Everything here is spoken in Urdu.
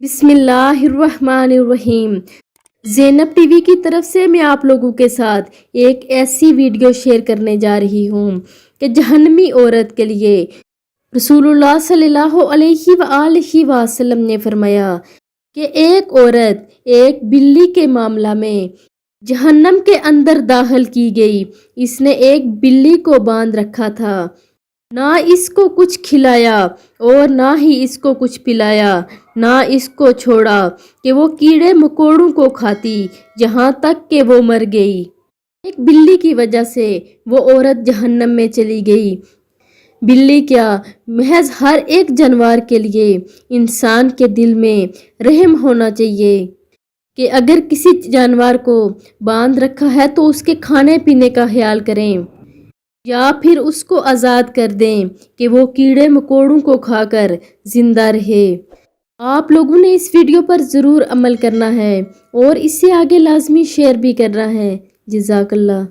بسم اللہ الرحمن الرحیم۔ زینب ٹی وی کی طرف سے میں آپ لوگوں کے ساتھ ایک ایسی ویڈیو شیئر کرنے جا رہی ہوں کہ جہنمی عورت کے لیے رسول اللہ صلی اللہ علیہ وآلہ وسلم نے فرمایا کہ ایک عورت ایک بلی کے معاملہ میں جہنم کے اندر داخل کی گئی۔ اس نے ایک بلی کو باندھ رکھا تھا، نہ اس کو کچھ کھلایا اور نہ ہی اس کو کچھ پلایا، نہ اس کو چھوڑا کہ وہ کیڑے مکوڑوں کو کھاتی، جہاں تک کہ وہ مر گئی۔ ایک بلی کی وجہ سے وہ عورت جہنم میں چلی گئی۔ بلی کیا، محض ہر ایک جانور کے لیے انسان کے دل میں رحم ہونا چاہیے کہ اگر کسی جانور کو باندھ رکھا ہے تو اس کے کھانے پینے کا خیال کریں، یا پھر اس کو آزاد کر دیں کہ وہ کیڑے مکوڑوں کو کھا کر زندہ رہے۔ آپ لوگوں نے اس ویڈیو پر ضرور عمل کرنا ہے اور اس سے آگے لازمی شیئر بھی کرنا ہے۔ جزاک اللہ۔